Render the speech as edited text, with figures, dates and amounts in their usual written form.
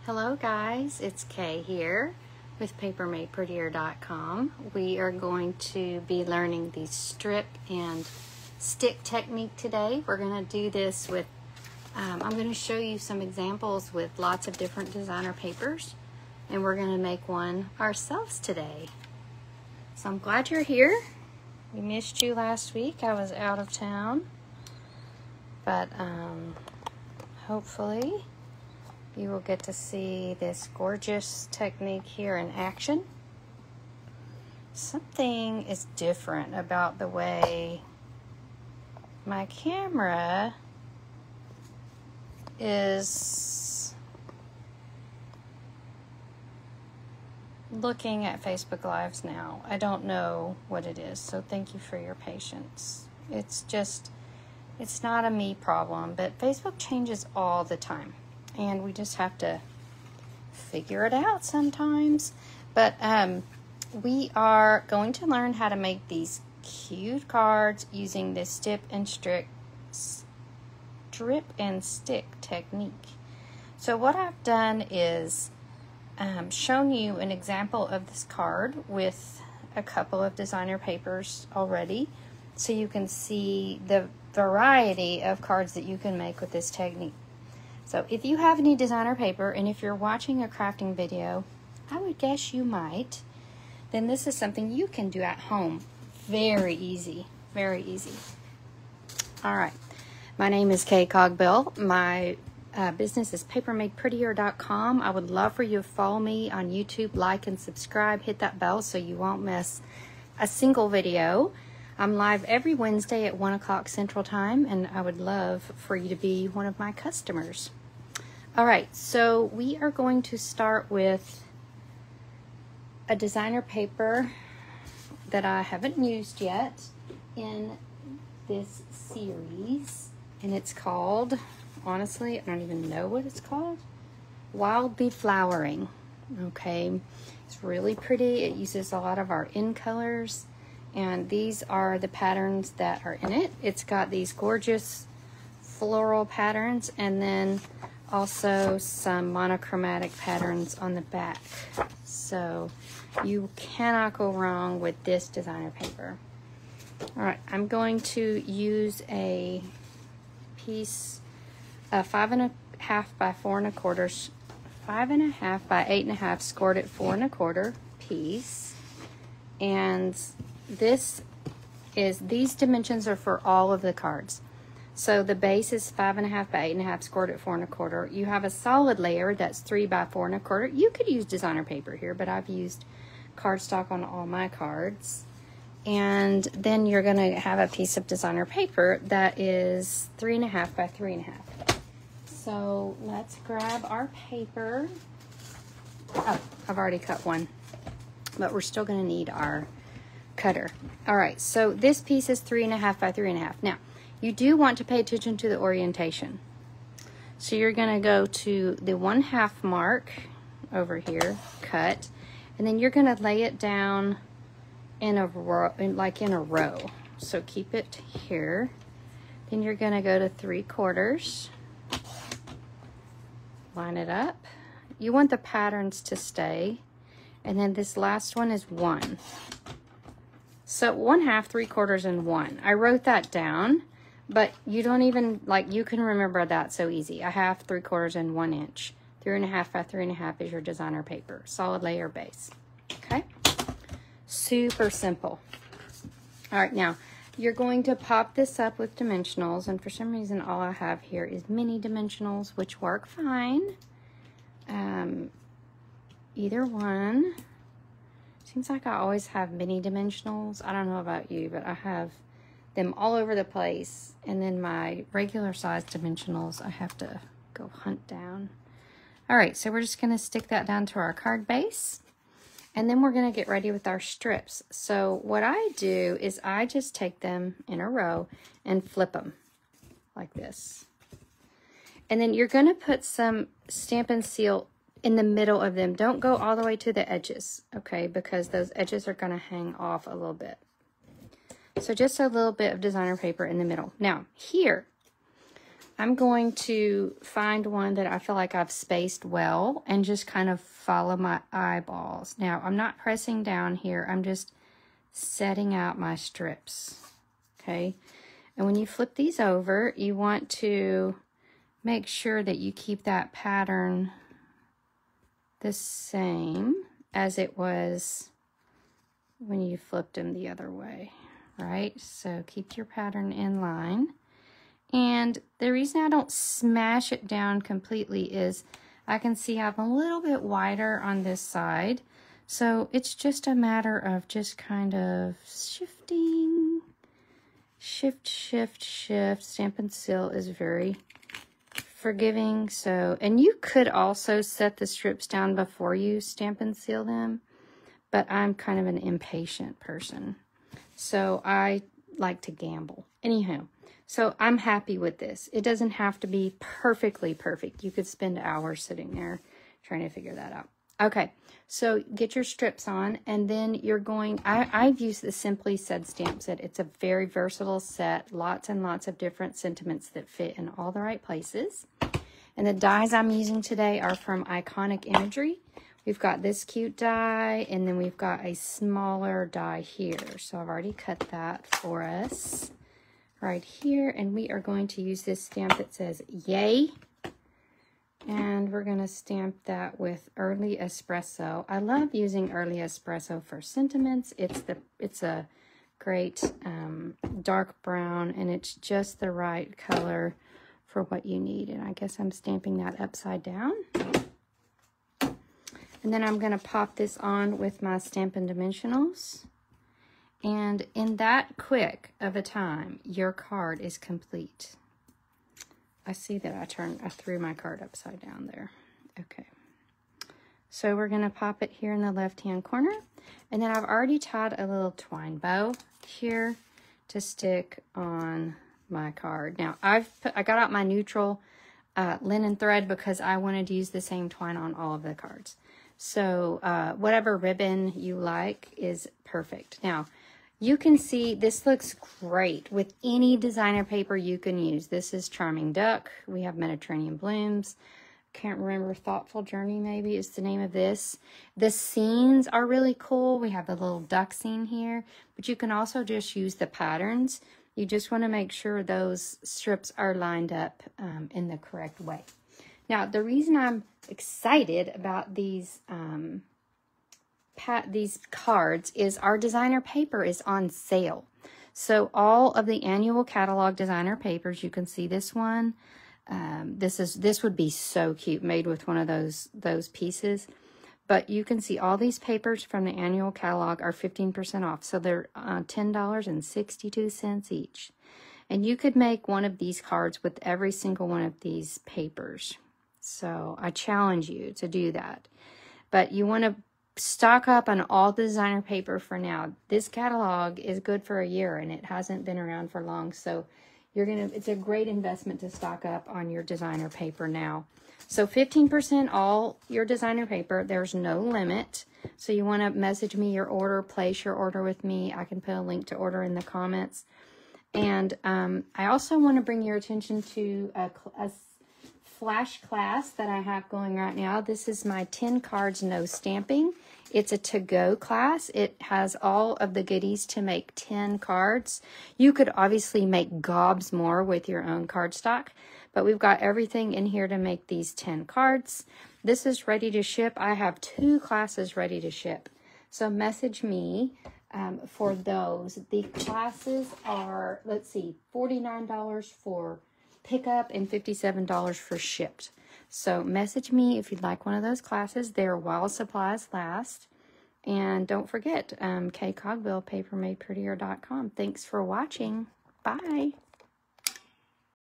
Hello guys, it's Kay here with papermadeprettier.com. We are going to be learning the strip and stick technique today. We're going to do this with, I'm going to show you some examples with lots of different designer papers, and we're going to make one ourselves today. So I'm glad you're here. We missed you last week. I was out of town, but hopefully you will get to see this gorgeous technique here in action. Something is different about the way my camera is looking at Facebook Lives now. I don't know what it is, so thank you for your patience. It's not a me problem, but Facebook changes all the time, and we just have to figure it out sometimes. But we are going to learn how to make these cute cards using this strip and stick technique. So what I've done is shown you an example of this card with a couple of designer papers already, so you can see the variety of cards that you can make with this technique. So if you have any designer paper, and if you're watching a crafting video, I would guess you might, then this is something you can do at home. Very easy, very easy. All right, my name is Kay Cogbill. My business is papermadeprettier.com. I would love for you to follow me on YouTube, like and subscribe, hit that bell so you won't miss a single video. I'm live every Wednesday at 1 o'clock Central Time, and I would love for you to be one of my customers. All right, so we are going to start with a designer paper that I haven't used yet in this series, and it's called, honestly, I don't even know what it's called, Wild Bee Flowering. Okay, it's really pretty. It uses a lot of our in colors, and these are the patterns that are in it. It's got these gorgeous floral patterns, and then also some monochromatic patterns on the back. So you cannot go wrong with this designer paper. All right, I'm going to use a piece of 5.5 by 4 1/4, 5.5 by 8.5 scored at 4 1/4 piece, and these dimensions are for all of the cards. So the base is 5.5 by 8.5 scored at 4 1/4. You have a solid layer that's 3 by 4 1/4. You could use designer paper here, but I've used cardstock on all my cards. And then you're going to have a piece of designer paper that is 3.5 by 3.5. So let's grab our paper. Oh, I've already cut one, but we're still going to need our cutter. All right, so this piece is 3.5 by 3.5. Now, you do want to pay attention to the orientation. So you're going to go to the 1/2 mark over here, cut, and then you're going to lay it down in a row, like in a row. So keep it here. Then you're going to go to 3/4. Line it up. You want the patterns to stay, and then this last one is 1. So 1/2, 3/4, and 1. I wrote that down, but you don't even, like, you can remember that so easy. 1/2, 3/4, and 1 inch. 3.5 by 3.5 is your designer paper. Solid layer base. Okay? Super simple. All right, now you're going to pop this up with dimensionals, and for some reason all I have here is mini dimensionals, which work fine. Either one. Seems like I always have mini dimensionals. I don't know about you, but I have them all over the place. And then my regular size dimensionals, I have to go hunt down. All right, so we're just going to stick that down to our card base. And then we're going to get ready with our strips. So what I do is I just take them in a row and flip them like this. And then you're going to put some Stampin' Seal in the middle of them. Don't go all the way to the edges, okay? Because those edges are going to hang off a little bit. So just a little bit of designer paper in the middle. Now, here, I'm going to find one that I feel like I've spaced well and just kind of follow my eyeballs. Now, I'm not pressing down here. I'm just setting out my strips, okay? And when you flip these over, you want to make sure that you keep that pattern the same as it was when you flipped them the other way, right? So keep your pattern in line. And the reason I don't smash it down completely is I can see I'm a little bit wider on this side. So it's just a matter of just kind of shifting, shift, shift, shift. Stampin' Seal is very forgiving. So, and you could also set the strips down before you Stampin' Seal them, but I'm kind of an impatient person. So I like to gamble. Anyhow, so I'm happy with this. It doesn't have to be perfectly perfect. You could spend hours sitting there trying to figure that out. Okay, so get your strips on, and then you're going, I've used the Simply Said stamp set. It's a very versatile set, lots and lots of different sentiments that fit in all the right places. And the dies I'm using today are from Iconic Imagery. We've got this cute die, and then we've got a smaller die here. So I've already cut that for us right here, and we are going to use this stamp that says Yay. And we're going to stamp that with Early Espresso. I love using Early Espresso for sentiments. It's a great dark brown, and it's just the right color for what you need. And I guess I'm stamping that upside down. And then I'm going to pop this on with my Stampin' Dimensionals. And in that quick of a time, your card is complete. I see that I threw my card upside down there. Okay. So we're going to pop it here in the left-hand corner. And then I've already tied a little twine bow here to stick on my card. Now, I got out my neutral linen thread because I wanted to use the same twine on all of the cards. So whatever ribbon you like is perfect. Now, you can see this looks great with any designer paper you can use. This is Charming Duck. We have Mediterranean Blooms. Can't remember, Thoughtful Journey maybe is the name of this. The scenes are really cool. We have the little duck scene here, but you can also just use the patterns. You just want to make sure those strips are lined up in the correct way. Now, the reason I'm excited about these cards is our designer paper is on sale. So all of the annual catalog designer papers, you can see this one. This would be so cute made with one of those pieces. But you can see all these papers from the annual catalog are 15% off. So they're $10.62 each. And you could make one of these cards with every single one of these papers. So I challenge you to do that. But you want to stock up on all the designer paper for now. This catalog is good for a year, and it hasn't been around for long. So it's a great investment to stock up on your designer paper now. So 15% all your designer paper. There's no limit. So you want to message me your order, place your order with me. I can put a link to order in the comments. And I also want to bring your attention to a flash class that I have going right now. This is my 10 cards no stamping. It's a to-go class. It has all of the goodies to make 10 cards. You could obviously make gobs more with your own cardstock, but we've got everything in here to make these 10 cards. This is ready to ship. I have 2 classes ready to ship. So message me for those. The classes are, let's see, $49 for pickup and $57 for shipped. So message me if you'd like one of those classes. They're while supplies last. And don't forget, Cogbill, papermadeprettier.com. Thanks for watching. Bye.